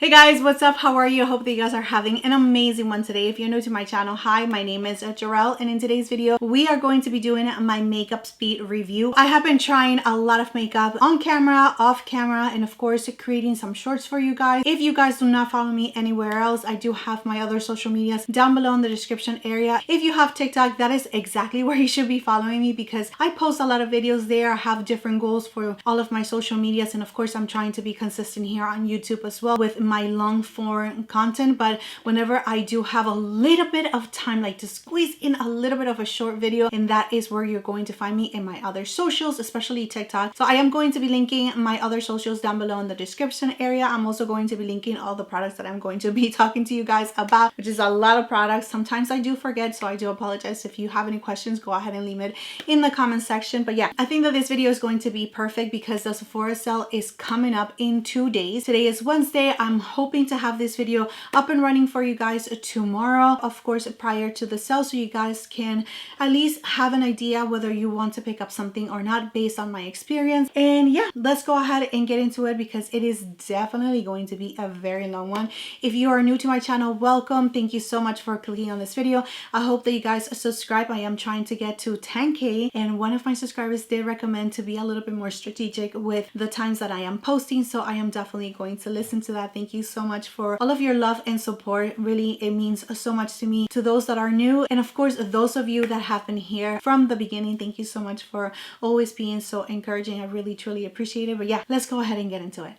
Hey guys, what's up? How are you? I hope that you guys are having an amazing one today. If you're new to my channel, hi, my name is Jarrell, and in today's video, we are going to be doing my makeup speed review. I have been trying a lot of makeup on camera, off camera, and of course, creating some shorts for you guys. If you guys do not follow me anywhere else, I do have my other social medias down below in the description area. If you have TikTok, that is exactly where you should be following me because I post a lot of videos there. I have different goals for all of my social medias, and of course, I'm trying to be consistent here on YouTube as well with my long form content. But whenever I do have a little bit of time, like to squeeze in a little bit of a short video, and that is where you're going to find me in my other socials, especially TikTok. So I am going to be linking my other socials down below in the description area. I'm also going to be linking all the products that I'm going to be talking to you guys about, which is a lot of products. Sometimes I do forget, so I do apologize. If you have any questions, go ahead and leave it in the comment section. But yeah, I think that this video is going to be perfect because the Sephora sale is coming up in 2 days. Today is Wednesday. I'm hoping to have this video up and running for you guys tomorrow, of course, prior to the sale, so you guys can at least have an idea whether you want to pick up something or not based on my experience. And yeah, let's go ahead and get into it because it is definitely going to be a very long one. If you are new to my channel, welcome. Thank you so much for clicking on this video. I hope that you guys subscribe. I am trying to get to 10k, and one of my subscribers did recommend to be a little bit more strategic with the times that I am posting, so I am definitely going to listen to that. Thank you so much for all of your love and support. Really, it means so much to me. To those that are new, and of course those of you that have been here from the beginning, thank you so much for always being so encouraging. I really truly appreciate it. But yeah, let's go ahead and get into it.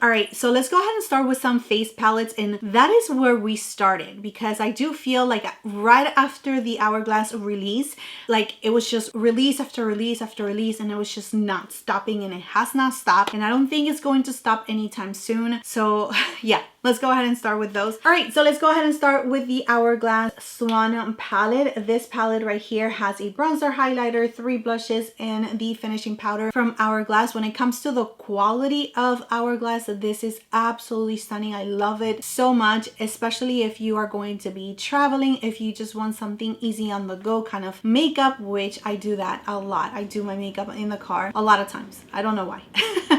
All right, so let's go ahead and start with some face palettes, and that is where we started because I do feel like right after the Hourglass release, like it was just release after release after release, and it was just not stopping, and it has not stopped, and I don't think it's going to stop anytime soon. So yeah, let's go ahead and start with those. All right, so let's go ahead and start with the Hourglass Swan palette. This palette right here has a bronzer, highlighter, 3 blushes, and the finishing powder from Hourglass. When it comes to the quality of Hourglass, this is absolutely stunning. I love it so much, especially if you are going to be traveling, if you just want something easy on the go kind of makeup, which I do that a lot. I do my makeup in the car a lot of times. I don't know why,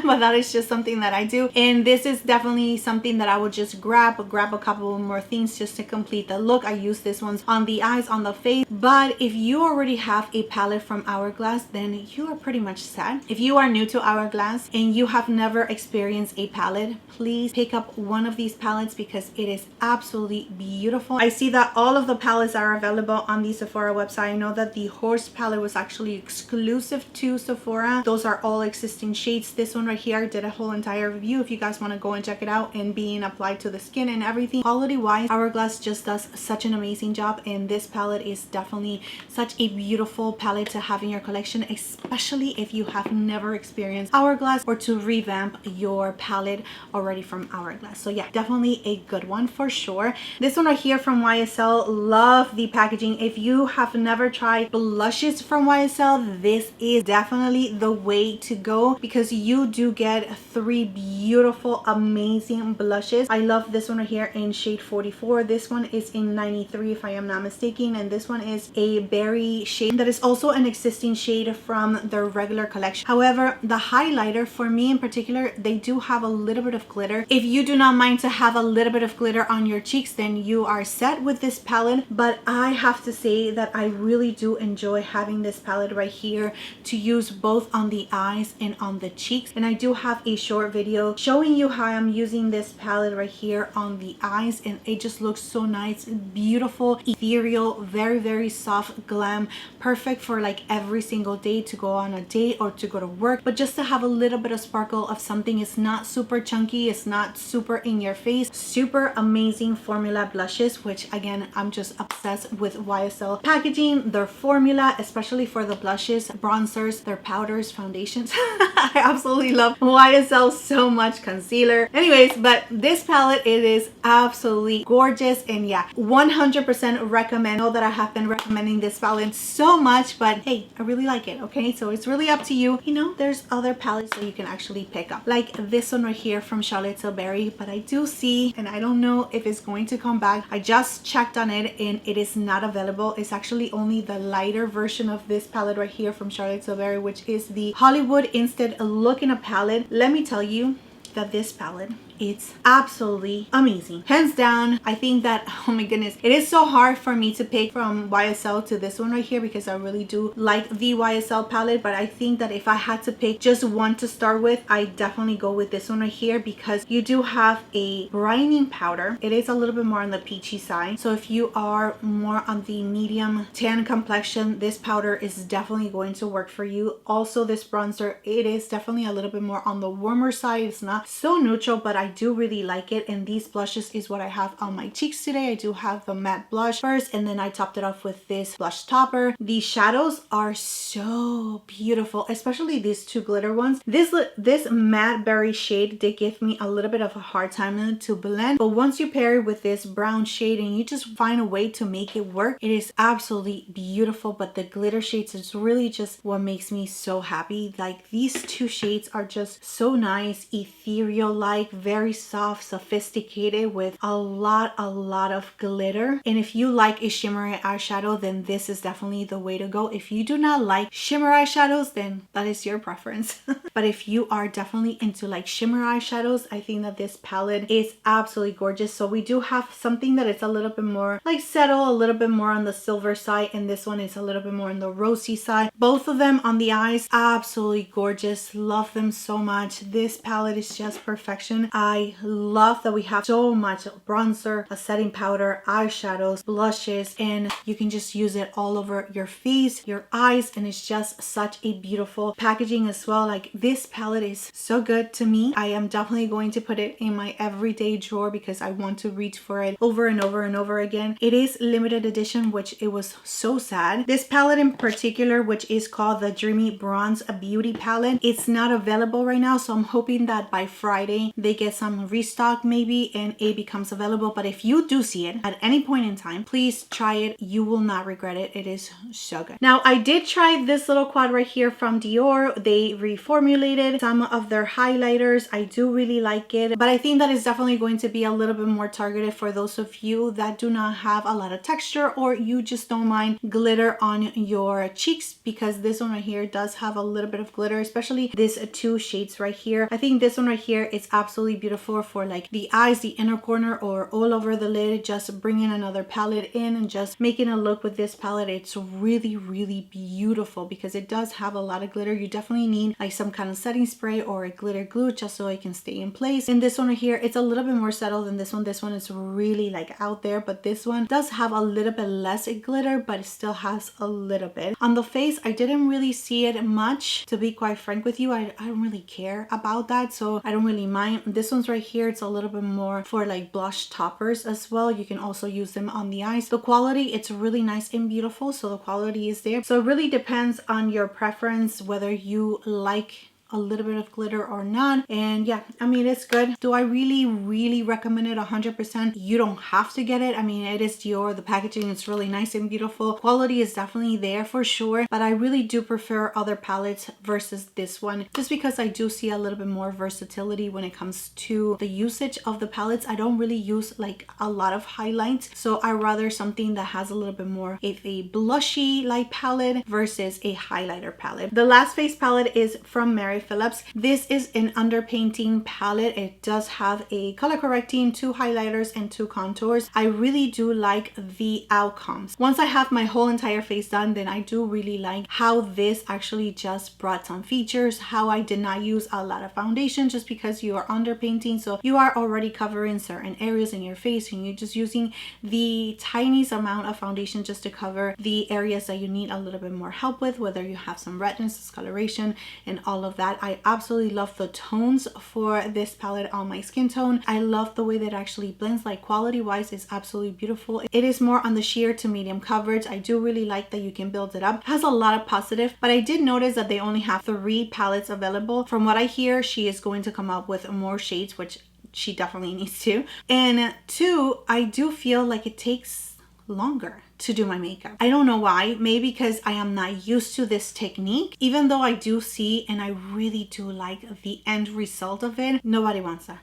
but that is just something that I do. And this is definitely something that I would just grab a couple more things just to complete the look. I use this ones on the eyes, on the face. But if you already have a palette from Hourglass, then you are pretty much set. If you are new to Hourglass and you have never experienced a palette, please pick up one of these palettes because it is absolutely beautiful. I see that all of the palettes are available on the Sephora website. I know that the Horse palette was actually exclusive to Sephora. Those are all existing shades. This one right here, I did a whole entire review if you guys want to go and check it out, and being applied to the skin and everything. Quality wise, Hourglass just does such an amazing job, and this palette is definitely such a beautiful palette to have in your collection, especially if you have never experienced Hourglass or to revamp your palette already from Hourglass. So yeah, definitely a good one for sure. This one right here from YSL, love the packaging. If you have never tried blushes from YSL, this is definitely the way to go because you do get 3 beautiful, amazing blushes. I love this one right here in shade 44. This one is in 93 if I am not mistaken, and this one is a berry shade that is also an existing shade from their regular collection. However, the highlighter for me in particular, they do have a little bit of glitter. If you do not mind to have a little bit of glitter on your cheeks, then you are set with this palette. But I have to say that I really do enjoy having this palette right here to use both on the eyes and on the cheeks, and I do have a short video showing you how I'm using this palette right here on the eyes, and it just looks so nice, beautiful, ethereal, very soft glam, perfect for like every single day to go on a date or to go to work, but just to have a little bit of sparkle of something. It's not super chunky, it's not super in your face. Super amazing formula blushes, which again, I'm just obsessed with YSL packaging, their formula, especially for the blushes, bronzers, their powders, foundations. I absolutely love YSL so much. Concealer, anyways. But this palette, it is absolutely gorgeous, and yeah, 100% recommend. I know that I have been recommending this palette so much, but hey, I really like it, okay? So it's really up to you. You know, there's other palettes that you can actually pick up, like this one right here from Charlotte Tilbury, but I do see, and I don't know if it's going to come back. I just checked on it and it is not available. It's actually only the lighter version of this palette right here from Charlotte Tilbury, which is the Hollywood Instant Look in a palette. Let me tell you that this palette, it's absolutely amazing, hands down. I think that, oh my goodness, it is so hard for me to pick from YSL to this one right here because I really do like the YSL palette, but I think that if I had to pick just one to start with, I definitely go with this one right here because you do have a brightening powder. It is a little bit more on the peachy side, so if you are more on the medium tan complexion, this powder is definitely going to work for you. Also, this bronzer, it is definitely a little bit more on the warmer side. It's not so neutral, but I do really like it. And these blushes is what I have on my cheeks today. I do have the matte blush first, and then I topped it off with this blush topper. These shadows are so beautiful, especially these two glitter ones. This matte berry shade did give me a little bit of a hard time to blend, but once you pair it with this brown shade and you just find a way to make it work, it is absolutely beautiful. But the glitter shades is really just what makes me so happy. Like, these two shades are just so nice, ethereal, like very soft, sophisticated, with a lot of glitter. And if you like a shimmery eyeshadow, then this is definitely the way to go. If you do not like shimmer eyeshadows, then that is your preference. But if you are definitely into like shimmer eyeshadows, I think that this palette is absolutely gorgeous. So we do have something that is a little bit more like subtle, a little bit more on the silver side, and this one is a little bit more on the rosy side. Both of them on the eyes, absolutely gorgeous. Love them so much. This palette is just perfection. I love that we have so much bronzer, a setting powder, eyeshadows, blushes, and you can just use it all over your face, your eyes, and it's just such a beautiful packaging as well. Like, this palette is so good to me. I am definitely going to put it in my everyday drawer because I want to reach for it over and over and over again. It is limited edition, which it was so sad. This palette in particular, which is called the Dreamy Bronze Beauty Palette, it's not available right now, so I'm hoping that by Friday they get some restock maybe and it becomes available. But if you do see it at any point in time, please try it. You will not regret it. It is so good. Now, I did try this little quad right here from Dior. They reformulated some of their highlighters. I do really like it, but I think that is definitely going to be a little bit more targeted for those of you that do not have a lot of texture, or you just don't mind glitter on your cheeks, because this one right here does have a little bit of glitter, especially these two shades right here. I think this one right here is absolutely beautiful for like the eyes, the inner corner, or all over the lid. Just bringing another palette in and just making a look with this palette. It's really beautiful because it does have a lot of glitter. You definitely need like some kind of setting spray or a glitter glue just so it can stay in place. And this one right here, it's a little bit more settled than this one. This one is really like out there, but this one does have a little bit less glitter, but it still has a little bit. On the face, I didn't really see it much, to be quite frank with you. I don't really care about that, so I don't really mind. This one's right here, it's a little bit more for like blush toppers as well. You can also use them on the eyes. The quality, it's really nice and beautiful, so the quality is there. So it really depends on your preference whether you like a little bit of glitter or not. And yeah, I mean, it's good. Do I really recommend it 100%? You don't have to get it. I mean, it is Dior. The packaging is really nice and beautiful. Quality is definitely there for sure, but I really do prefer other palettes versus this one, just because I do see a little bit more versatility when it comes to the usage of the palettes. I don't really use like a lot of highlights, so I rather something that has a little bit more of a blushy light palette versus a highlighter palette. The last face palette is from Phillips. This is an underpainting palette. It does have a color correcting, 2 highlighters, and 2 contours. I really do like the outcomes. Once I have my whole entire face done, then I do really like how this actually just brought some features, how I did not use a lot of foundation just because you are underpainting, so you are already covering certain areas in your face and you're just using the tiniest amount of foundation just to cover the areas that you need a little bit more help with, whether you have some redness, discoloration, and all of that. I absolutely love the tones for this palette on my skin tone. I love the way that it actually blends. Like, quality wise, is absolutely beautiful. It is more on the sheer to medium coverage. I do really like that you can build it up. It has a lot of positive, but I did notice that they only have 3 palettes available. From what I hear, she is going to come up with more shades, which she definitely needs to. And two, I do feel like it takes longer to do my makeup. I don't know why. Maybe because I am not used to this technique. Even though I do see and I really do like the end result of it, nobody wants that.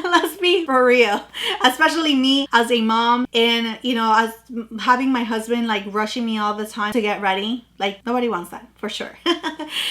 Let's be for real. Especially me as a mom, and you know, as having my husband like rushing me all the time to get ready. Like, nobody wants that, for sure.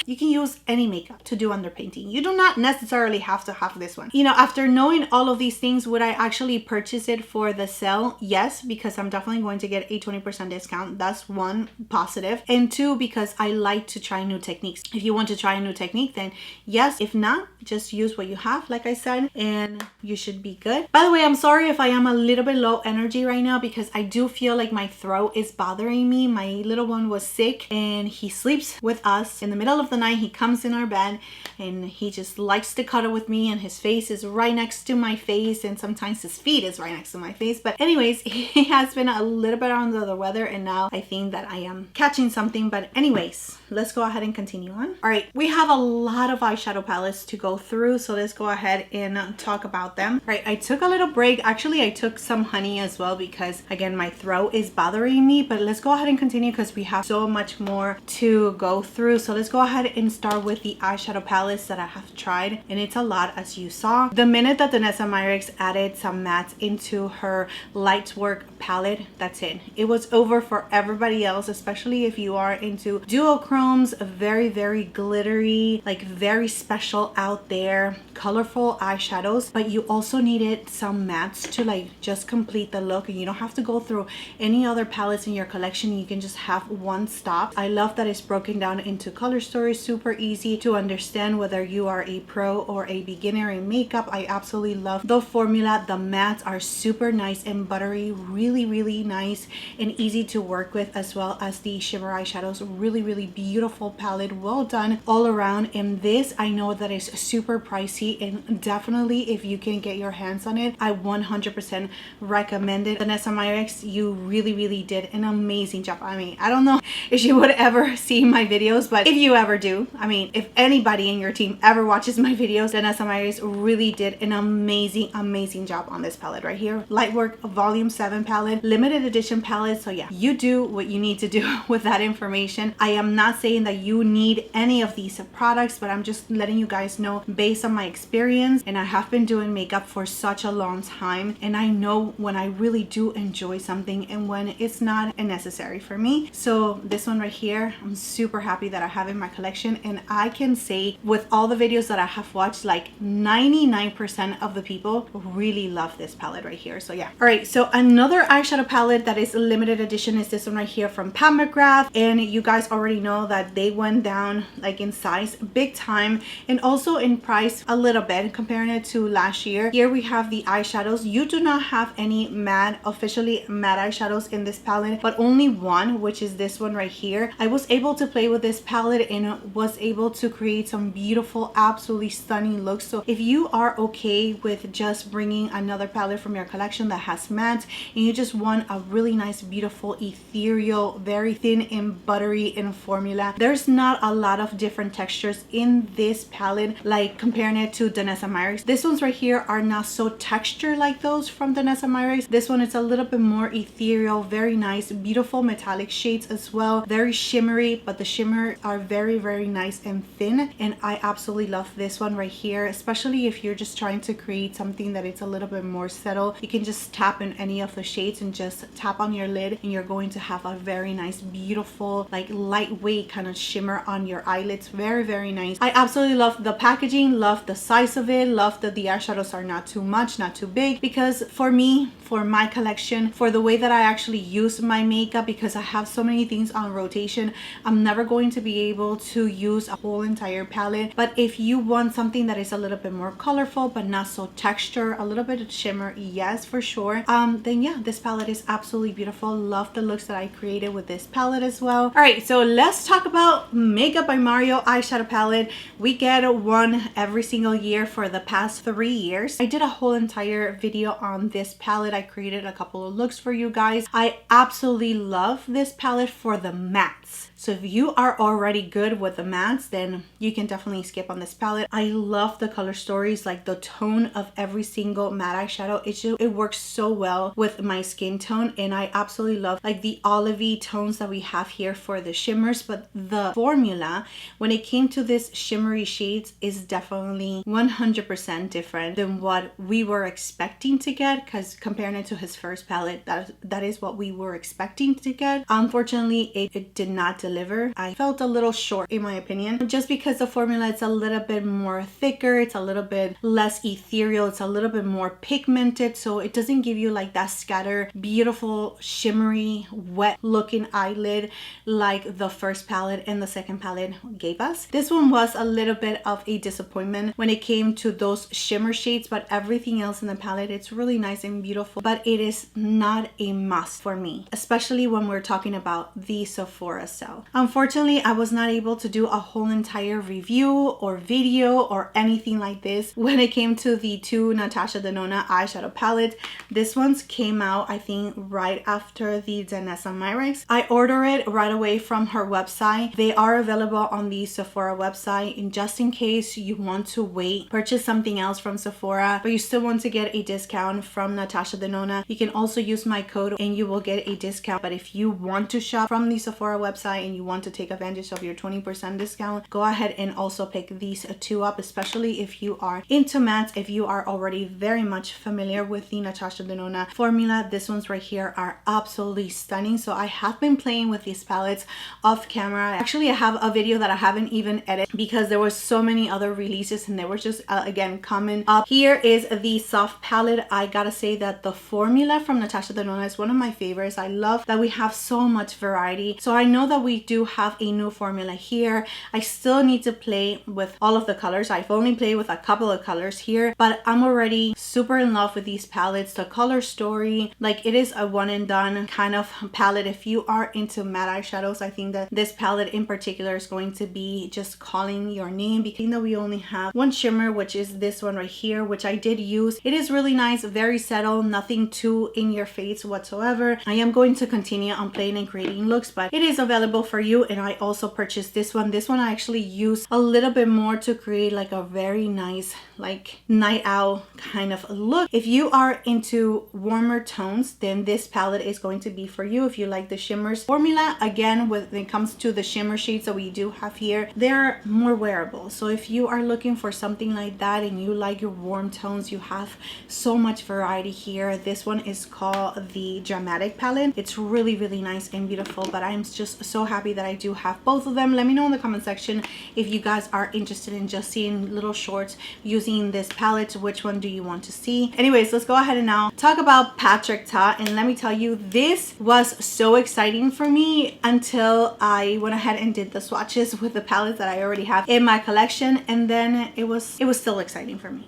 You can use any makeup to do underpainting. You do not necessarily have to have this one. You know, after knowing all of these things, would I actually purchase it for the sale? Yes, because I'm definitely going to get a 20% discount. That's one positive. And two, because I like to try new techniques. If you want to try a new technique, then yes. If not, just use what you have, like I said, and you should be good. By the way, I'm sorry if I am a little bit low energy right now, because I do feel like my throat is bothering me. My little one was sick, and he sleeps with us in the middle of the night. He comes in our bed and he just likes to cuddle with me, and his face is right next to my face, and sometimes his feet is right next to my face. But anyways, he has been a little bit under the weather, and now I think that I am catching something. But anyways, let's go ahead and continue on. All right, we have a lot of eyeshadow palettes to go through, so let's go ahead and talk about them. All right, I took a little break. Actually, I took some honey as well, because again, my throat is bothering me. But let's go ahead and continue, because we have so much more to go through. So let's go ahead and start with the eyeshadow palettes that I have tried, and it's a lot, as you saw. The minute that Danessa Myricks added some mattes into her LIGHTWORK palette, that's it. It was over for everybody else, especially if you are into duochromes, very, very glittery, like very special out there, colorful eyeshadows. But you also needed some mattes to like just complete the look, and you don't have to go through any other palettes in your collection. You can just have one stop. I love that it's broken down into color stories, super easy to understand whether you are a pro or a beginner in makeup. I absolutely love the formula. The mattes are super nice and buttery, really, really nice and easy to work with, as well as the shimmer eyeshadows. Really, really beautiful palette, well done all around. And this, I know that is super pricey, and definitely if you can get your hands on it, I 100% recommend it. Danessa Myricks, you really, really did an amazing job. I mean, I don't know if you would ever see my videos, but if you ever do, I mean, if anybody in your team ever watches my videos, Danessa Myricks really did an amazing job on this palette right here. LIGHTWORK Volume 7 palette, limited edition palette. So yeah, you do what you need to do with that information. I am not saying that you need any of these products, but I'm just letting you guys know based on my experience, and I have been doing makeup for such a long time, and I know when I really do enjoy something and when it's not necessary for me. So this one right here, I'm super happy that I have in my collection, and I can say with all the videos that I have watched, like 99% of the people really love this palette right here. So yeah. All right, so another eyeshadow palette that is a limited edition is this one right here from McGrath, and you guys already know that they went down like in size big time, and also in price a little bit comparing it to last year. Here we have the eyeshadows. You do not have any matte, officially matte eyeshadows in this palette, but only one, which is this one right here. I was able to play with this palette and was able to create some beautiful, absolutely stunning looks. So if you are okay with just bringing another palette from your collection that has matte, and you just want a really nice, beautiful, ethereal, very thin and buttery in formula, there's not a lot of different textures in this palette like comparing it to Danessa Myricks. This ones right here are not so textured like those from Danessa Myricks. This one is a little bit more ethereal, very nice, beautiful metallic shades as well, very shimmery, but the shimmer are very, very nice and thin, and I absolutely love this one right here, especially if you're just trying to create something that it's a little bit more subtle. You can just tap in any of the shades and just tap on your lid, and you're going to have a very nice, beautiful, like lightweight kind of shimmer on your eyelids. Very, very nice. I absolutely love the packaging, love the size of it, love that the eyeshadows are not too much, not too big, because for me, for my collection, for the way that I actually use my makeup, because I have so many things on rotation, I'm never going to be able to use a whole entire palette. But if you want something that is a little bit more colorful but not so texture, a little bit of shimmer, yes, for sure, then yeah, this palette is absolutely beautiful. Love the looks that I created with this palette as well. All right, so let's talk about Makeup by Mario eyeshadow palette. We get one every single year for the past 3 years. I did a whole entire video on this palette. I created a couple of looks for you guys. I absolutely love this palette for the mattes. So if you are already good with the mattes, then you can definitely skip on this palette. I love the color stories, like the tone of every single matte eyeshadow. It works so well with my skin tone, and I absolutely love like the olivey tones that we have here for the shimmers. But the formula, when it came to this shimmery shades, is definitely 100% different than what we were expecting to get, because comparing it to his first palette, that is what we were expecting to get. Unfortunately, it did not deliver. I felt a little short in my opinion, just because the formula is a little bit more thicker, it's a little bit less ethereal, it's a little bit more pigmented, so it doesn't give you like that scattered, beautiful, shimmery, wet looking eyelid like the first palette and the second palette gave us. This one was a little bit of a disappointment when it came to those shimmer shades, but everything else in the palette, it's really nice and beautiful, but it is not a must for me, especially when we're talking about the Sephora Sale. Unfortunately, I was not able to do a whole entire review or video or anything like this when it came to the two Natasha Denona eyeshadow palettes. This one's came out, I think, right after the Danessa Myricks. I ordered it right away from her website. They are available on the Sephora website, and just in case you want to wait, purchase something else from Sephora, but you still want to get a discount from Natasha Denona, you can also use my code and you will get a discount. But if you want to shop from the Sephora website and you want to take advantage of your 20% discount, go ahead and also pick these two up, especially if you are into mattes, if you are already very much familiar with the Natasha Denona formula. This ones right here are absolutely stunning. So I have been playing with these palettes off camera. Actually, I have a video that I haven't even edited because there were so many other releases and they were just again coming up. Here is the soft palette. I gotta say that the formula from Natasha Denona is one of my favorites. I love that we have so much variety. So I know that we do have a new formula here. I still need to play with all of the colors. I've only played with a couple of colors here, but I'm already super in love with these palettes. The color story, like, it is a one and done kind of palette. If you are into matte eyeshadows, I think that this palette in particular is going to be just calling your name, because that we only have one shimmer, which is this one right here, which I did use. It is really nice, very subtle, nothing too in your face whatsoever. I am going to continue on playing and creating looks, but it is available for you. And I also purchased this one. This one I actually used a little bit more to create like a very nice like night owl kind of look. If you are into warmer tones, then this palette is going to be for you. If you like the shimmers formula, again, when it comes to the shimmer shades that we do have here, they're more wearable. So if you are looking for something like that and you like your warm tones, you have so much variety here. This one is called the Dramatic palette. It's really, really nice and beautiful, but I'm just so happy that I do have both of them. Let me know in the comment section if you guys are interested in just seeing little shorts using this palette. Which one do you want to see? Anyways, let's go ahead and now talk about Patrick Ta. And let me tell you, this was so exciting for me until I went ahead and did the swatches with the palettes that I already have in my collection, and then it was still exciting for me.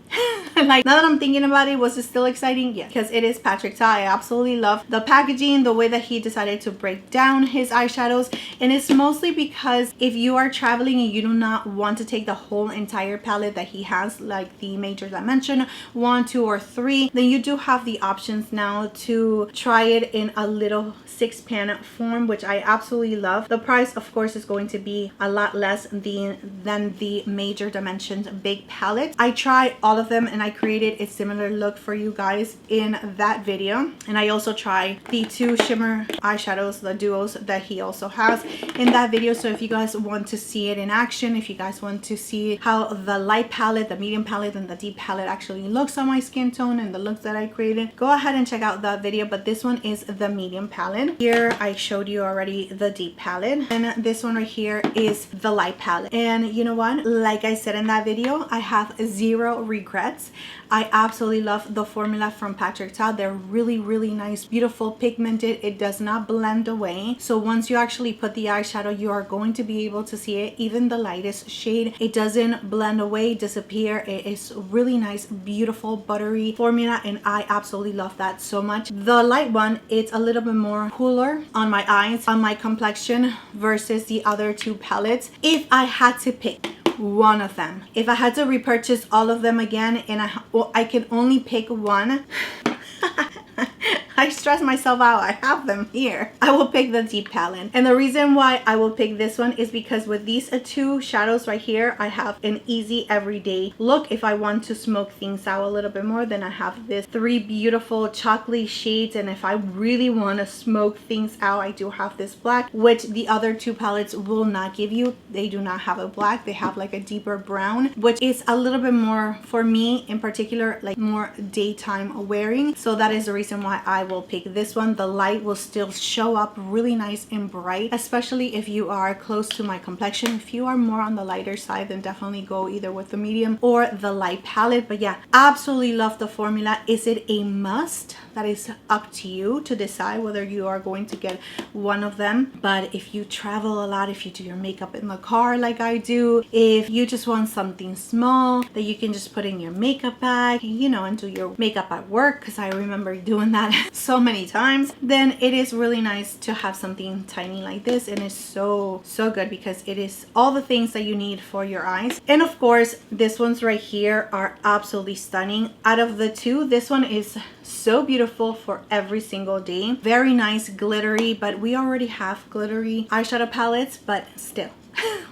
Like, now that I'm thinking about it, was it still exciting? Yeah, because it is Patrick Ta. I absolutely love the packaging, the way that he decided to break down his eyeshadows, and it's mostly because if you are traveling and you do not want to take the whole entire palette that he has, like the major dimension 1, 2, or 3, then you do have the options now to try it in a little 6-pan form, which I absolutely love. The price, of course, is going to be a lot less than the major dimensions big palette. I tried all of them and I created a similar look for you guys in that video. And I also tried the two shimmer eyeshadows, the duos that he also has in that video. So if you guys want to see it in action, if you guys want to see how the light palette, the medium palette, and the deep palette actually looks on my skin tone and the looks that I created, go ahead and check out that video. But this one is the medium palette. Here I showed you already the deep palette, and this one right here is the light palette. And you know what, like I said in that video, I have zero regrets. I absolutely love the formula from Patrick Ta. They're really, really nice, beautiful, pigmented. It does not blend away. So once you actually put the eyeshadow, you are going to be able to see it, even the lightest shade. It doesn't blend away, disappear. It is really nice, beautiful, buttery formula, and I absolutely love that so much. The light one, it's a little bit more cooler on my eyes, on my complexion, versus the other two palettes. If I had to pick one of them, if I had to repurchase all of them again and I can only pick one, I stress myself out. I have them here. I will pick the deep palette. And the reason why I will pick this one is because with these two shadows right here, I have an easy everyday look. If I want to smoke things out a little bit more, then I have this 3 beautiful chocolate shades. And if I really want to smoke things out, I do have this black, which the other 2 palettes will not give you. They do not have a black. They have like a deeper brown, which is a little bit more, for me in particular, like more daytime wearing. So that is the reason why I will pick this one. The light will still show up really nice and bright, especially if you are close to my complexion. If you are more on the lighter side, then definitely go either with the medium or the light palette. But yeah, absolutely love the formula. Is it a must? That is up to you to decide whether you are going to get one of them. But if you travel a lot, if you do your makeup in the car like I do, if you just want something small that you can just put in your makeup bag, you know, and do your makeup at work, because I remember doing that so many times, then it is really nice to have something tiny like this. And it's so good because it is all the things that you need for your eyes. And of course, this ones right here are absolutely stunning. Out of the 2, this one is so beautiful for every single day. Very nice glittery, but we already have glittery eyeshadow palettes, but still.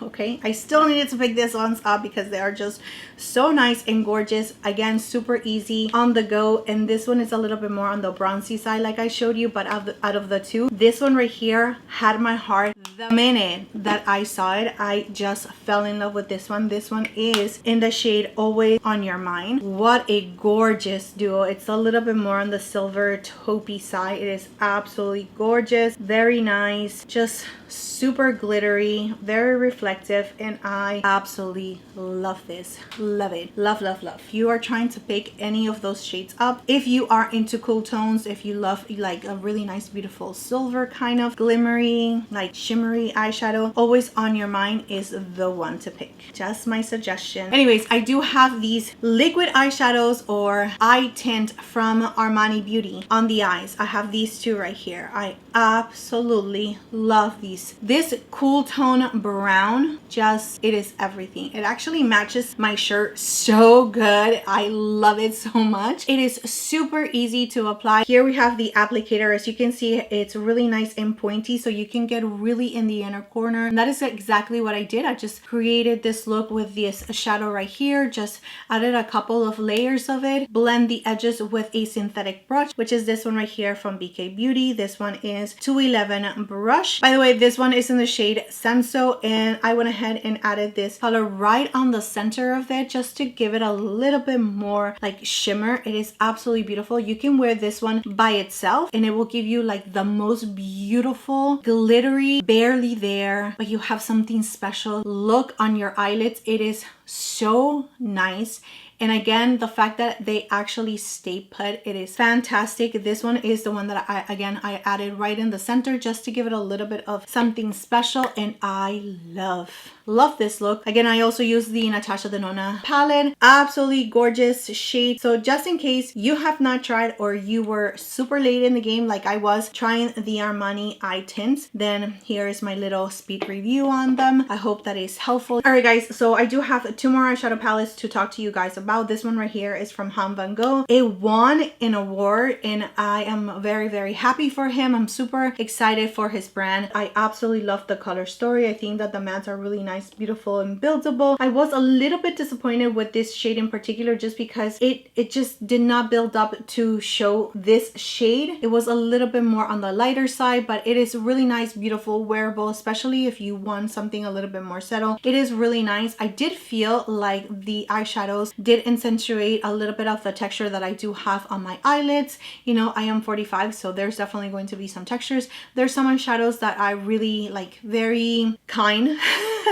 Okay, I still needed to pick this ones up because they are just so nice and gorgeous. Again, super easy on the go. And this one is a little bit more on the bronzy side like I showed you, but out of the 2, this one right here had my heart. The minute that I saw it, I just fell in love with this one. This one is in the shade Always on Your Mind. What a gorgeous duo. It's a little bit more on the silver taupey side. It is absolutely gorgeous, very nice, just super glittery, very reflective, and I absolutely love this. Love it. Love, love, love. If you are trying to pick any of those shades up, if you are into cool tones, if you love like a really nice beautiful silver kind of glimmery, like shimmery eyeshadow, Always on Your Mind is the one to pick. Just my suggestion. Anyways, I do have these liquid eyeshadows or eye tint from Armani Beauty on the eyes. I have these 2 right here. I absolutely love these. This cool tone brown, just, it is everything. It actually matches my shirt so good. I love it so much. It is super easy to apply. Here we have the applicator. As you can see, it's really nice and pointy, so you can get really in the inner corner. And that is exactly what I did. I just created this look with this shadow right here, just added a couple of layers of it, blend the edges with a synthetic brush, which is this one right here from BK Beauty. This one is 211 brush. By the way, this one is in the shade Senso, and I went ahead and added this color right on the center of it just to give it a little bit more like shimmer. It is absolutely beautiful. You can wear this one by itself and it will give you like the most beautiful glittery, barely there, but you have something special look on your eyelids. It is so nice. And again, the fact that they actually stay put, it is fantastic. This one is the one that I added right in the center just to give it a little bit of something special, and I love this look. Again, I also use the Natasha Denona palette. Absolutely gorgeous shade. So just in case you have not tried or you were super late in the game like I was trying the Armani eye tints, then here is my little speed review on them. I hope that is helpful. All right guys, so I do have 2 more eyeshadow palettes to talk to you guys about. This one right here is from Vanngo. It won an award and I am very happy for him. I'm super excited for his brand. I absolutely love the color story. I think that the mattes are really nice, beautiful, and buildable. I was a little bit disappointed with this shade in particular just because it just did not build up to show this shade. It was a little bit more on the lighter side, but it is really nice, beautiful, wearable, especially if you want something a little bit more subtle. It is really nice. I did feel like the eyeshadows did accentuate a little bit of the texture that I do have on my eyelids. You know, I am 45, so there's definitely going to be some textures. There's some eyeshadows that I really like, very kind.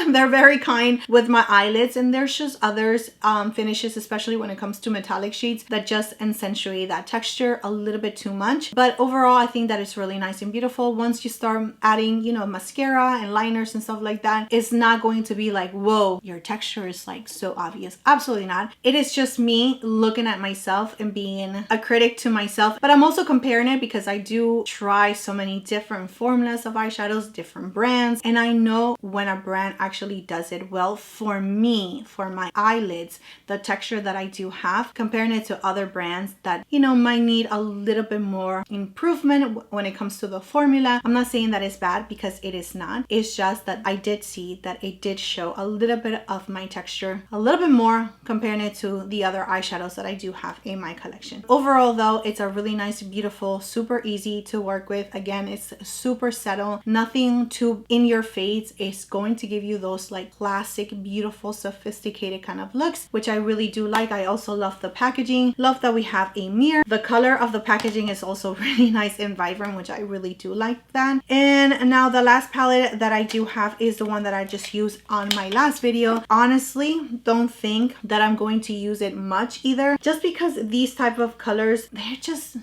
They're very kind with my eyelids, and there's just others finishes, especially when it comes to metallic shades, that just accentuate that texture a little bit too much. But overall, I think that it's really nice and beautiful. Once you start adding, you know, mascara and liners and stuff like that, it's not going to be like, whoa, your texture is like so obvious. Absolutely not. It is just me looking at myself and being a critic to myself, but I'm also comparing it because I do try so many different formulas of eyeshadows, different brands, and I know when a brand actually actually does it well for me, for my eyelids, the texture that I do have, comparing it to other brands that, you know, might need a little bit more improvement when it comes to the formula. I'm not saying that it's bad, because it is not. It's just that I did see that it did show a little bit of my texture, a little bit more comparing it to the other eyeshadows that I do have in my collection. Overall though, it's a really nice, beautiful, super easy to work with. Again, it's super subtle, nothing too in your face. It's going to give you those like classic, beautiful, sophisticated kind of looks, which I really do like. I also love the packaging, love that we have a mirror. The color of the packaging is also really nice and vibrant, which I really do like that. And now the last palette that I do have is the one that I just used on my last video. Honestly, don't think that I'm going to use it much either, just because these type of colors,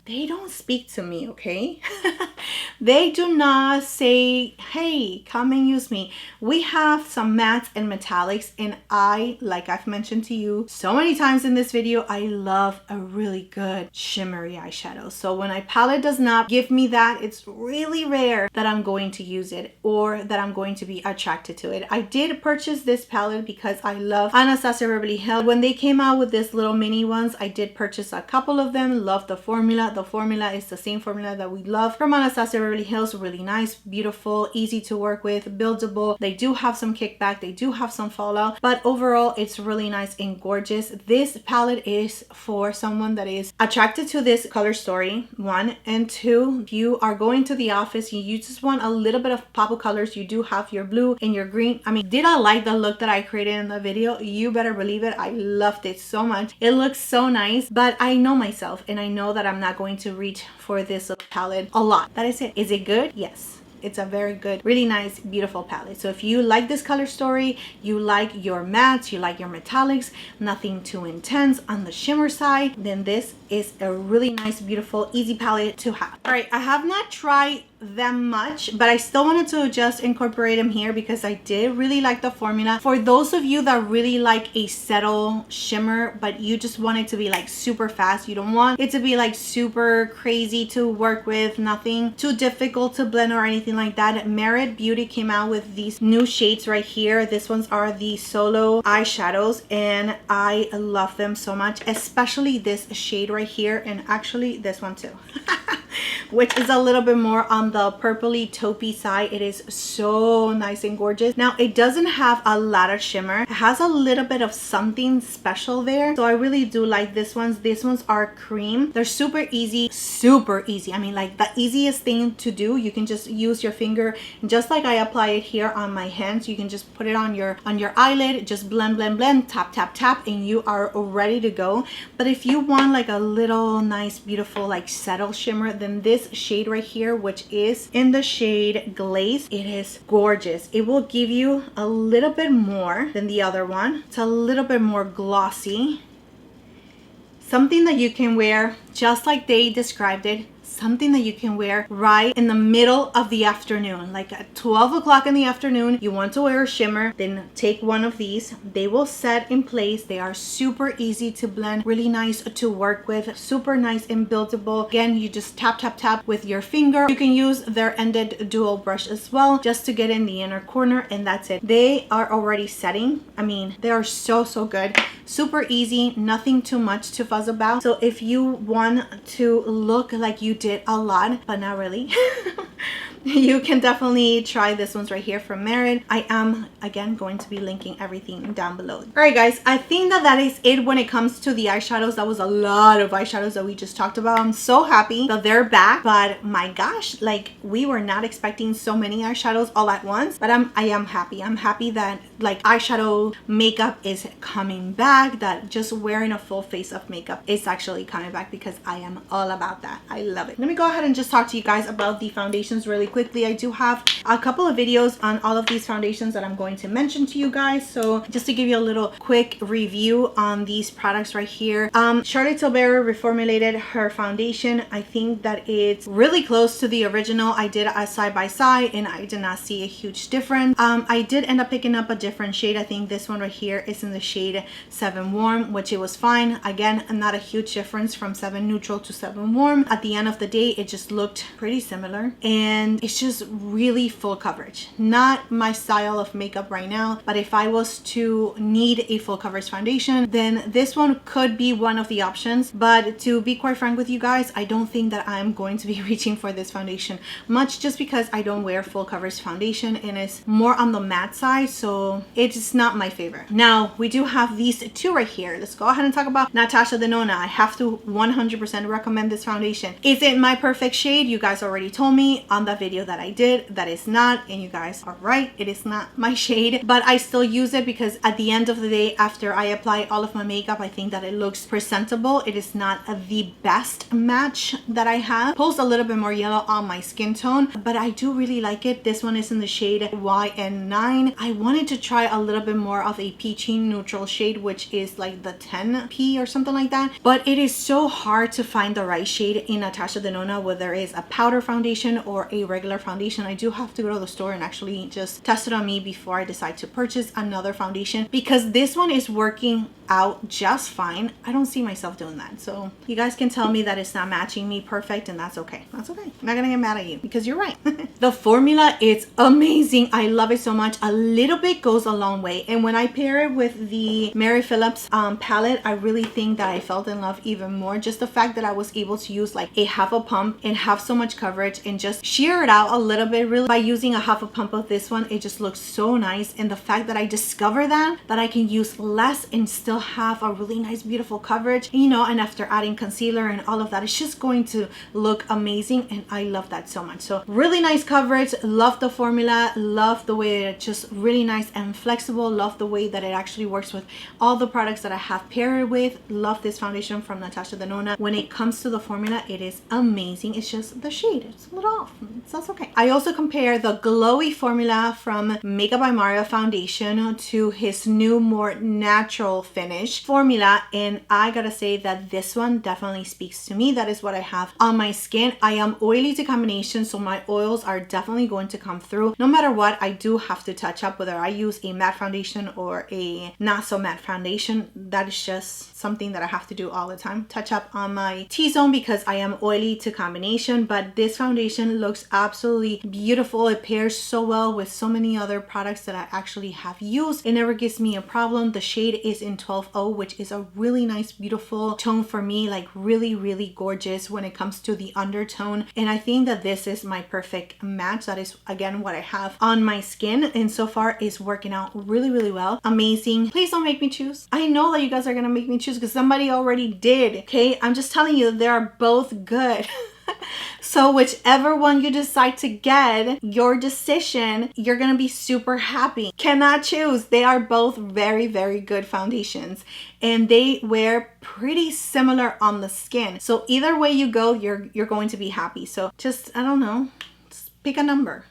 they don't speak to me, okay? They do not say, hey, come and use me. We have some mattes and metallics, and I, like I've mentioned to you so many times in this video, I love a really good shimmery eyeshadow. So when a palette does not give me that, it's really rare that I'm going to use it or that I'm going to be attracted to it. I did purchase this palette because I love Anastasia Beverly Hills. When they came out with this little mini ones, I did purchase a couple of them. Love the formula. The formula is the same formula that we love from Anastasia Beverly Hills. Really nice, beautiful, easy to work with, buildable. They do have some kickback, they do have some fallout, but overall it's really nice and gorgeous. This palette is for someone that is attracted to this color story, one, and two, if you are going to the office, you just want a little bit of pop of colors. You do have your blue and your green. I mean, did I like the look that I created in the video? You better believe it. I loved it so much. It looks so nice, but I know myself and I know that I'm not going to reach for this palette a lot. That is it. Is it good? Yes. It's a very good, really nice, beautiful palette. So if you like this color story, you like your mattes, you like your metallics, nothing too intense on the shimmer side, then this is a really nice, beautiful, easy palette to have. All right, I have not tried them much, but I still wanted to just incorporate them here because I did really like the formula. For those of you that really like a subtle shimmer, but you just want it to be like super fast, you don't want it to be like super crazy to work with, nothing too difficult to blend or anything like that, Merit Beauty came out with these new shades right here. These ones are the solo eyeshadows and I love them so much, especially this shade right here, and actually this one too. Which is a little bit more on the purpley taupey side. It is so nice and gorgeous. Now it doesn't have a lot of shimmer, it has a little bit of something special there, so I really do like this ones. These ones are cream. They're super easy, I mean, like the easiest thing to do. You can just use your finger, just like I apply it here on my hands. You can just put it on your eyelid, just blend, tap, tap, tap, and you are ready to go. But if you want like a little nice, beautiful, like subtle shimmer, then this shade right here, which is in the shade Glaze, it is gorgeous. It will give you a little bit more than the other one. It's a little bit more glossy, something that you can wear just like they described it, something that you can wear right in the middle of the afternoon, like at 12 o'clock in the afternoon. You want to wear a shimmer, then take one of these. They will set in place. They are super easy to blend, really nice to work with, super nice and buildable. Again, you just tap, tap, tap with your finger. You can use their ended dual brush as well, just to get in the inner corner, and that's it. They are already setting. I mean, they are so good. Super easy, nothing too much to fuzz about. So if you want to look like you did a lot, but not really, you can definitely try this ones right here from Merit. I am again going to be linking everything down below. All right guys, I think that is it when it comes to the eyeshadows. That was a lot of eyeshadows that we just talked about. I'm so happy that they're back, but my gosh, like we were not expecting so many eyeshadows all at once. But I am happy. I'm happy that like eyeshadow makeup is coming back, that just wearing a full face of makeup is actually coming back, because I am all about that. I love it. Let me go ahead and just talk to you guys about the foundations really quickly. I do have a couple of videos on all of these foundations that I'm going to mention to you guys. So just to give you a little quick review on these products right here. Charlotte Tilbury reformulated her foundation. I think that it's really close to the original. I did a side by side and I did not see a huge difference. I did end up picking up a different shade. I think this one right here is in the shade 7 Warm, which it was fine. Again, not a huge difference from 7 Neutral to 7 Warm. At the end of the day, it just looked pretty similar. And and it's just really full coverage. Not my style of makeup right now, but if I was to need a full coverage foundation, then this one could be one of the options. But to be quite frank with you guys, I don't think that I'm going to be reaching for this foundation much, just because I don't wear full coverage foundation and it's more on the matte side, so it's not my favorite. Now we do have these two right here. Let's go ahead and talk about Natasha Denona. I have to 100% recommend this foundation. Is it my perfect shade? You guys already told me on that video that I did that it's not, and you guys are right, it is not my shade, but I still use it because at the end of the day, after I apply all of my makeup, I think that it looks presentable. It is not the best match that I have. Pulls a little bit more yellow on my skin tone, but I do really like it. This one is in the shade YN9. I wanted to try a little bit more of a peachy neutral shade, which is like the 10P or something like that, but it is so hard to find the right shade in Natasha Denona, whether it's a powder foundation or a regular foundation. I do have to go to the store and actually just test it on me before I decide to purchase another foundation, because this one is working out just fine. I don't see myself doing that, so you guys can tell me that it's not matching me perfect, and that's okay. That's okay. I'm not gonna get mad at you because you're right. The formula is amazing. I love it so much. A little bit goes a long way, and when I pair it with the Phillips palette, I really think that I felt in love even more. Just the fact that I was able to use like a half a pump and have so much coverage and just sheer it out a little bit. Really, by using a half a pump of this one, it just looks so nice, and the fact that I discovered that I can use less and still have a really nice beautiful coverage, you know, and after adding concealer and all of that, it's just going to look amazing, and I love that so much. So really nice coverage. Love the formula, love the way it's just really nice and flexible, love the way that it actually works with all the products that I have paired with. Love this foundation from Natasha Denona. When it comes to the formula, it is amazing. It's just the shade, it's a little off. That's okay. I also compare the glowy formula from Makeup by Mario foundation to his new more natural finish formula, and I gotta say that this one definitely speaks to me. That is what I have on my skin. I am oily to combination, so my oils are definitely going to come through. No matter what, I do have to touch up, whether I use a matte foundation or a not so matte foundation. That is just something that I have to do all the time. Touch up on my T-zone because I am oily to combination, but this foundation looks absolutely beautiful. It pairs so well with so many other products that I actually have used. It never gives me a problem. The shade is in 12O, which is a really nice, beautiful tone for me, like really, really gorgeous when it comes to the undertone. And I think that this is my perfect match. That is, again, what I have on my skin, and so far is working out really, really well. Amazing. Please don't make me choose. I know that you guys are gonna make me choose because somebody already did, okay? I'm just telling you, they are both good. So whichever one you decide to get, your decision, you're gonna be super happy. Cannot choose. They are both very, very good foundations, and they wear pretty similar on the skin. So either way you go, you're going to be happy. So just, I don't know, just pick a number.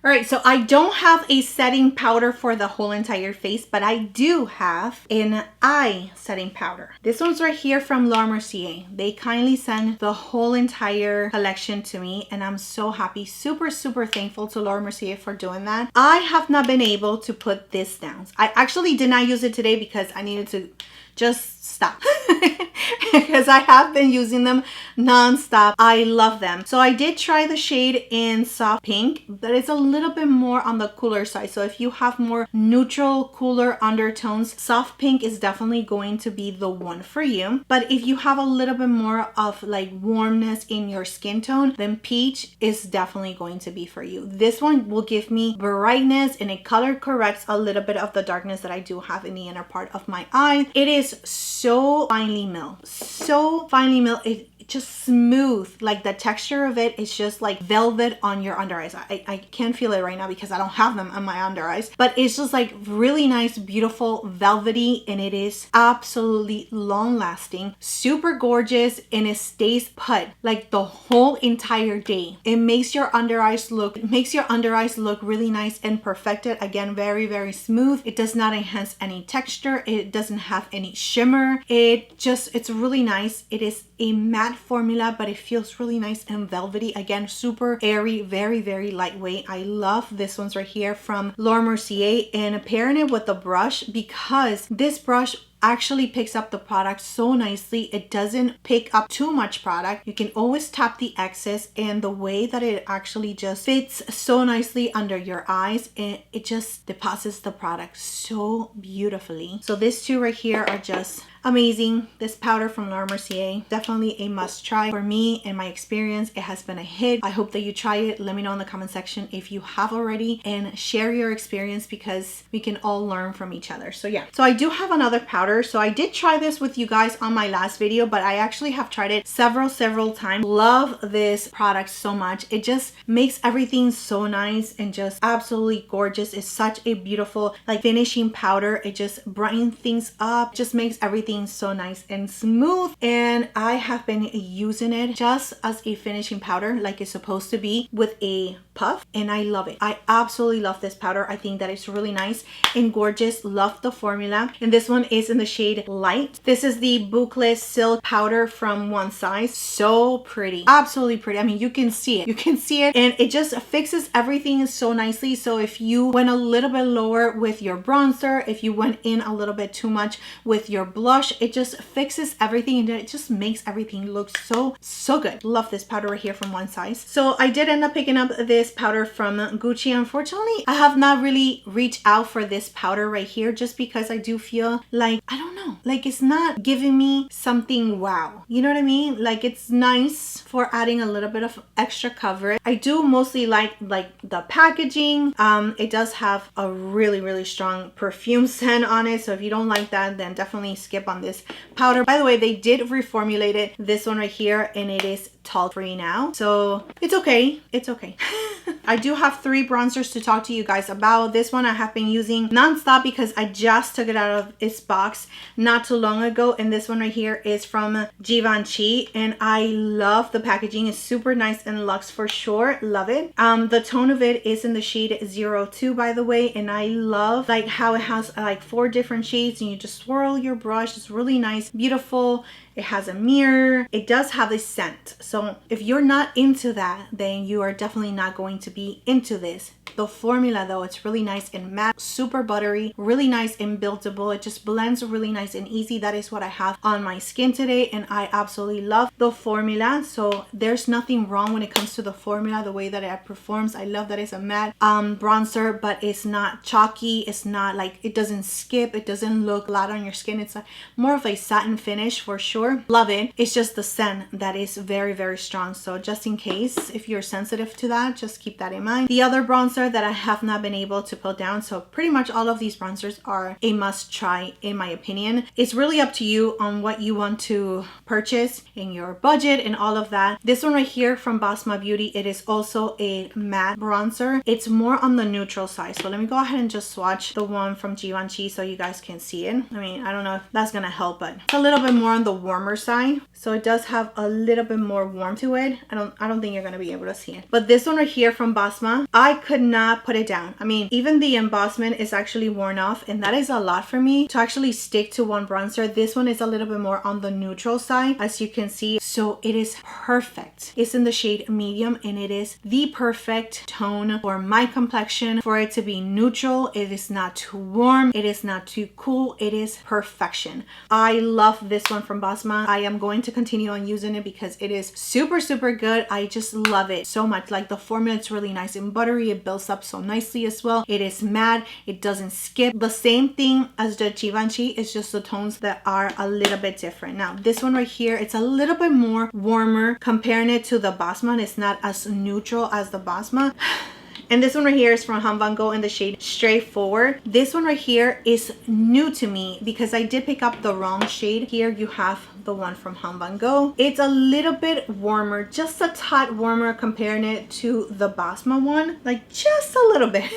All right, so I don't have a setting powder for the whole entire face, but I do have an eye setting powder. This one's right here from Laura Mercier. They kindly sent the whole entire collection to me, and I'm so happy, super, super thankful to Laura Mercier for doing that. I have not been able to put this down. I actually did not use it today because I needed to just stop because I have been using them non-stop. I love them. So I did try the shade in soft pink, but it's a little bit more on the cooler side. So if you have more neutral, cooler undertones, soft pink is definitely going to be the one for you. But if you have a little bit more of like warmness in your skin tone, then peach is definitely going to be for you. This one will give me brightness, and it color corrects a little bit of the darkness that I do have in the inner part of my eye. It is so finely milled, so finely milled. It just smooth, like the texture of it is just like velvet on your under eyes. I can't feel it right now because I don't have them on my under eyes, but it's just like really nice, beautiful, velvety, and it is absolutely long lasting, super gorgeous, and it stays put like the whole entire day. It makes your under eyes look really nice and perfected. Again, very, very smooth. It does not enhance any texture. It doesn't have any shimmer. It's really nice. It is a matte formula, but it feels really nice and velvety. Again, super airy, very, very lightweight. I love this one's right here from Laura Mercier, and pairing it with the brush, because this brush actually picks up the product so nicely. It doesn't pick up too much product. You can always tap the excess, and the way that it actually just fits so nicely under your eyes, and it just deposits the product so beautifully. So these two right here are just amazing. This powder from Laura Mercier, definitely a must try for me. In my experience, it has been a hit. I hope that you try it. Let me know in the comment section if you have already, and share your experience, because we can all learn from each other. So yeah, so I do have another powder. So I did try this with you guys on my last video, but I actually have tried it several times. Love this product so much. It just makes everything so nice and just absolutely gorgeous. It's such a beautiful like finishing powder. It just brightens things up, just makes everything so nice and smooth. And I have been using it just as a finishing powder, like it's supposed to be, with a puff, and I love it. I absolutely love this powder. I think that it's really nice and gorgeous. Love the formula. And this one is in the shade Light. This is the Boucle Silk powder from One Size. So pretty, absolutely pretty. I mean, you can see it, and it just fixes everything so nicely. So if you went a little bit lower with your bronzer, if you went in a little bit too much with your blush, it just fixes everything, and it just makes everything look so good. Love this powder right here from One Size. So I did end up picking up this powder from Gucci. Unfortunately, I have not really reached out for this powder right here, just because I do feel like, I don't know, like it's not giving me something wow, you know what I mean? Like it's nice for adding a little bit of extra coverage. I do mostly like the packaging. It does have a really strong perfume scent on it, so if you don't like that, then definitely skip on this powder. By the way, they did reformulate it, this one right here, and it is talc free now, so it's okay. I do have 3 bronzers to talk to you guys about. This one I have been using non-stop because I just took it out of its box not too long ago, and this one right here is from Givenchy, and I love the packaging. It's super nice and luxe for sure. Love it. The tone of it is in the shade 02, by the way, and I love like how it has like 4 different shades, and you just swirl your brush. It's really nice, beautiful. It has a mirror. It does have a scent. So if you're not into that, then you are definitely not going to be into this. The formula though, it's really nice and matte, super buttery, really nice and buildable. It just blends really nice and easy. That is what I have on my skin today, and I absolutely love the formula. So there's nothing wrong when it comes to the formula, the way that it performs. I love that it's a matte bronzer, but it's not chalky. It's not like, it doesn't skip. It doesn't look flat on your skin. It's more of a satin finish for sure. Love it. It's just the scent that is very strong. So just in case, if you're sensitive to that, just keep that in mind. The other bronzer that I have not been able to put down, so pretty much all of these bronzers are a must try in my opinion. It's really up to you on what you want to purchase in your budget and all of that. This one right here from Basma Beauty, it is also a matte bronzer. It's more on the neutral side, so let me go ahead and just swatch the one from Givenchy so you guys can see it. I mean, I don't know if that's gonna help, but it's a little bit more on the warmer side, so it does have a little bit more warmth to it. I don't think you're gonna be able to see it, but this one right here from Basma, I could not put it down. I mean, even the embossment is actually worn off, and that is a lot for me to actually stick to one bronzer. This one is a little bit more on the neutral side, as you can see, so it is perfect. It's in the shade medium, and it is the perfect tone for my complexion, for it to be neutral. It is not too warm, it is not too cool, it is perfection. I love this one from Basma. I am going to continue on using it because it is super good. I just love it so much. Like the formula, it's really nice and buttery. It builds up so nicely as well. It is matte, it doesn't skip. The same thing as the Givenchy, it's just the tones that are a little bit different. Now this one right here, it's a little bit more warmer comparing it to the Basma. It's not as neutral as the Basma. And this one right here is from Vanngo in the shade Straightforward. This one right here is new to me because I did pick up the wrong shade. Here you have the one from Vanngo. It's a little bit warmer, just a tad warmer comparing it to the Basma one, like just a little bit.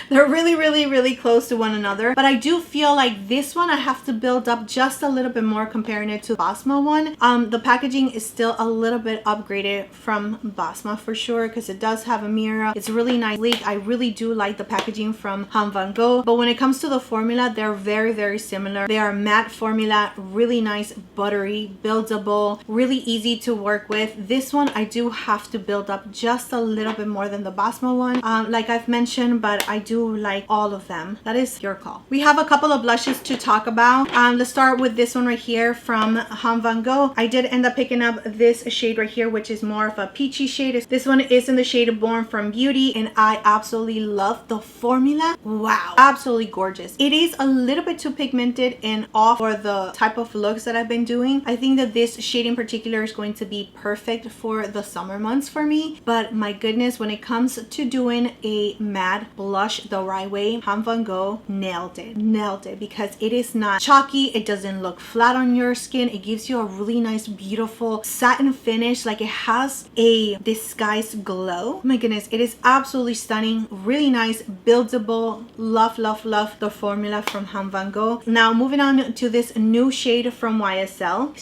They're really close to one another, but I do feel like this one I have to build up just a little bit more comparing it to the Basma one. The packaging is still a little bit upgraded from Basma for sure, because it does have a mirror. It's really nice sleek. I really do like the packaging from Vanngo, but when it comes to the formula, they're very, very similar. They are matte formula, really nice, buttery, buildable, really easy to work with. This one I do have to build up just a little bit more than the Basma one, like I've mentioned, but I do like all of them. That is your call. We have a couple of blushes to talk about. Let's start with this one right here from Vanngo. I did end up picking up this shade right here, which is more of a peachy shade. This one is in the shade Born from Beauty, and I absolutely love the formula. Wow, absolutely gorgeous. It is a little bit too pigmented and off for the type of looks that I've been doing. I think that this shade in particular is going to be perfect for the summer months for me, but my goodness, when it comes to doing a matte blush the right way, Vanngo nailed it because it is not chalky. It doesn't look flat on your skin. It gives you a really nice, beautiful satin finish. Like, it has a disguised glow. Oh my goodness, it is absolutely stunning. Really nice, buildable. Love, love, love the formula from Vanngo. Now moving on to this new shade from YSL.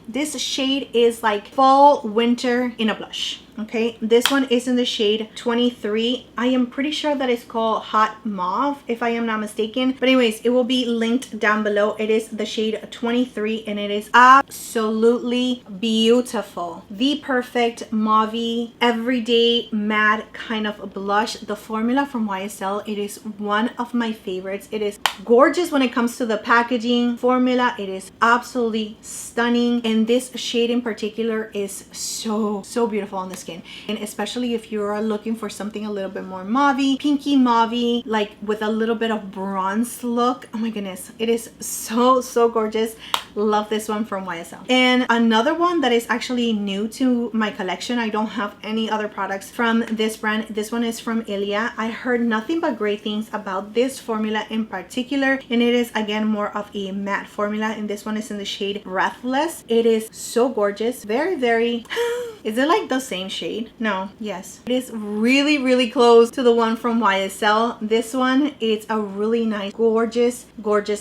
This shade is like fall winter in a blush. Okay, this one is in the shade 23. I am pretty sure that it's called Hot Mauve, if I am not mistaken. But anyways, it will be linked down below. It is the shade 23 and it is absolutely beautiful. The perfect mauve, everyday matte kind of blush. The formula from YSL, it is one of my favorites. It is gorgeous when it comes to the packaging. Formula, it is absolutely stunning. And this shade in particular is so beautiful on the skin, and especially if you're looking for something a little bit more mauve, pinky mauve, like with a little bit of bronze look. Oh my goodness, it is so gorgeous. Love this one from YSL. And another one that is actually new to my collection, I don't have any other products from this brand. This one is from Ilia. I heard nothing but great things about this formula in particular, and it is again more of a matte formula, and this one is in the shade Breathless. It is so gorgeous, very is it like the same shade? No, yes, it is really close to the one from YSL. This one is a really nice, gorgeous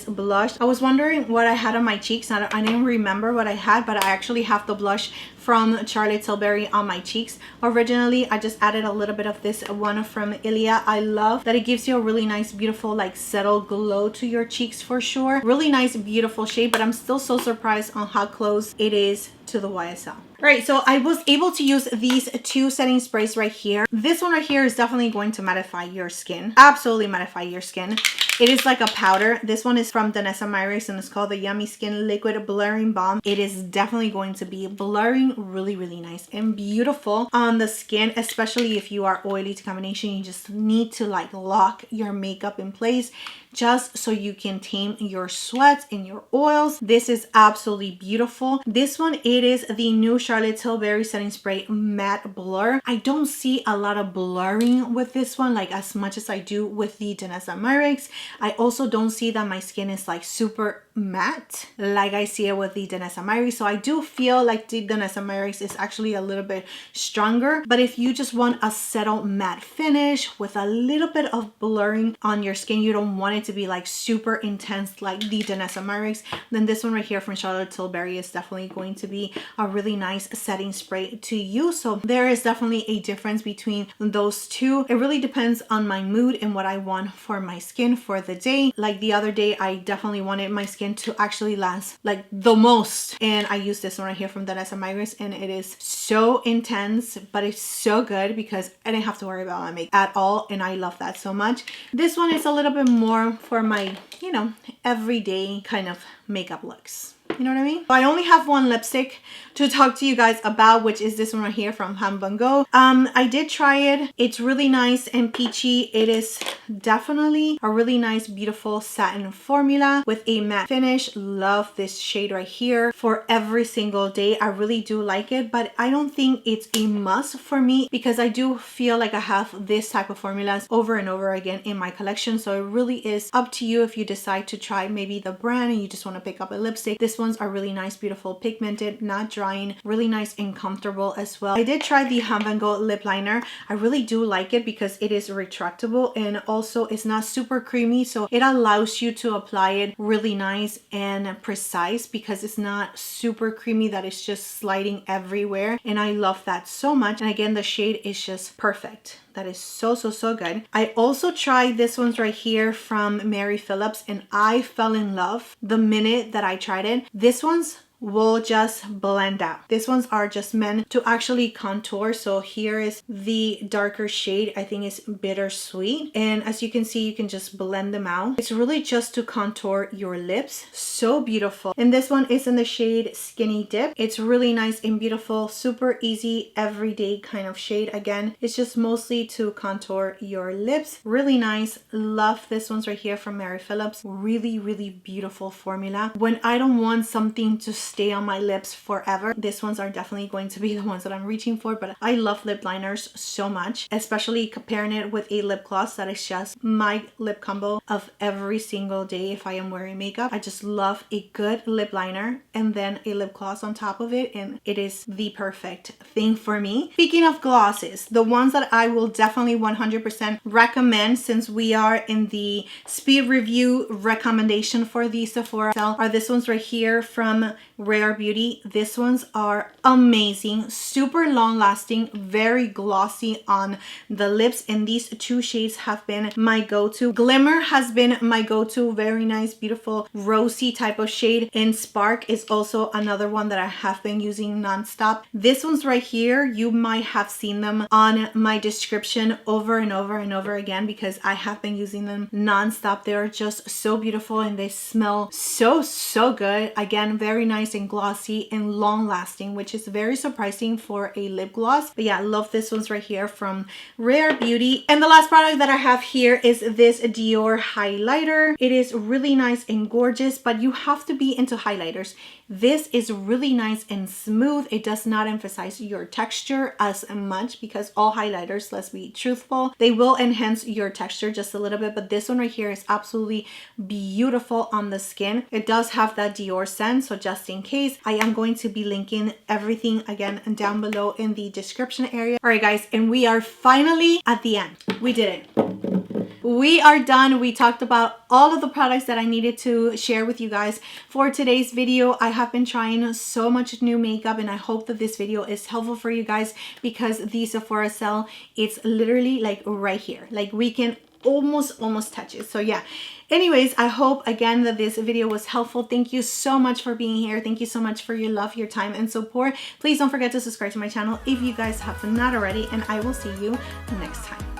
blush. I was wondering what I had on my cheeks. I didn't remember what I had, but I actually have the blush from Charlotte Tilbury on my cheeks. Originally, I just added a little bit of this one from Ilia. I love that it gives you a really nice, beautiful, like settled glow to your cheeks for sure. Really nice, beautiful shade, but I'm still so surprised on how close it is to the YSL. All right, so I was able to use these two setting sprays right here. This one right here is definitely going to mattify your skin. Absolutely mattify your skin. It is like a powder. This one is from Danessa Myricks and it's called the Yummy Skin Liquid Blurring Balm. It is definitely going to be blurring really nice and beautiful on the skin, especially if you are oily to combination. You just need to like lock your makeup in place just so you can tame your sweats and your oils. This is absolutely beautiful. This one, it is the new Charlotte Tilbury Setting Spray Matte Blur. I don't see a lot of blurring with this one, like as much as I do with the Danessa Myricks. I also don't see that my skin is like super matte like I see it with the Danessa Myricks. So I do feel like the Danessa Myricks is actually a little bit stronger. But if you just want a settled matte finish with a little bit of blurring on your skin, you don't want it to be like super intense like the Danessa Myricks, then this one right here from Charlotte Tilbury is definitely going to be a really nice setting spray to use. So there is definitely a difference between those two. It really depends on my mood and what I want for my skin for the day. Like the other day, I definitely wanted my skin to actually last like the most, and I used this one right here from Danessa Myricks, and it is so intense, but it's so good because I didn't have to worry about my makeup at all, and I love that so much. This one is a little bit more for my, you know, everyday kind of makeup looks. You know what I mean? So I only have one lipstick to talk to you guys about, which is this one right here from Vanngo. I did try it. It's really nice and peachy. It is definitely a really nice, beautiful satin formula with a matte finish. Love this shade right here for every single day. I really do like it, but I don't think it's a must for me because I do feel like I have this type of formulas over and over again in my collection. So it really is up to you if you decide to try maybe the brand and you just want to pick up a lipstick. This ones are really nice, beautiful, pigmented, not drying, really nice and comfortable as well. I did try the Vanngo lip liner. I really do like it because it is retractable and also it's not super creamy, so it allows you to apply it really nice and precise because it's not super creamy that it's just sliding everywhere, and I love that so much. And again, the shade is just perfect. That is so good. I also tried this one's right here from Phillips, and I fell in love the minute that I tried it. This one's will just blend out. These ones are just meant to actually contour. So here is the darker shade. I think it's Bittersweet, and as you can see, you can just blend them out. It's really just to contour your lips. So beautiful. And this one is in the shade Skinny Dip. It's really nice and beautiful, super easy everyday kind of shade. Again, it's just mostly to contour your lips. Really nice. Love this one's right here from Phillips. Really beautiful formula. When I don't want something to stay on my lips forever, these ones are definitely going to be the ones that I'm reaching for. But I love lip liners so much, especially comparing it with a lip gloss that is just my lip combo of every single day if I am wearing makeup. I just love a good lip liner and then a lip gloss on top of it, and it is the perfect thing for me. Speaking of glosses, the ones that I will definitely 100% recommend, since we are in the speed review recommendation for the Sephora Sale, are this ones right here from Rare Beauty. These ones are amazing, super long lasting, very glossy on the lips, and these two shades have been my go-to. Glimmer has been my go-to, very nice, beautiful, rosy type of shade, and Spark is also another one that I have been using nonstop. This one's right here, you might have seen them on my description over and over again because I have been using them nonstop. They're just so beautiful and they smell so good. Again, very nice and glossy and long lasting, which is very surprising for a lip gloss. But yeah, I love this one's right here from Rare Beauty. And the last product that I have here is this Dior highlighter. It is really nice and gorgeous, but you have to be into highlighters. This is really nice and smooth. It does not emphasize your texture as much because all highlighters, let's be truthful, they will enhance your texture just a little bit, but this one right here is absolutely beautiful on the skin. It does have that Dior scent, so just in case, I am going to be linking everything again down below in the description area. All right guys, and we are finally at the end. We did it. We are done. We talked about all of the products that I needed to share with you guys for today's video. I have been trying so much new makeup, and I hope that this video is helpful for you guys because the Sephora Sale, it's literally like right here. Like we can almost touch it. So yeah, anyways, I hope again that this video was helpful. Thank you so much for being here. Thank you so much for your love, your time, and support. Please don't forget to subscribe to my channel if you guys have not already, and I will see you next time.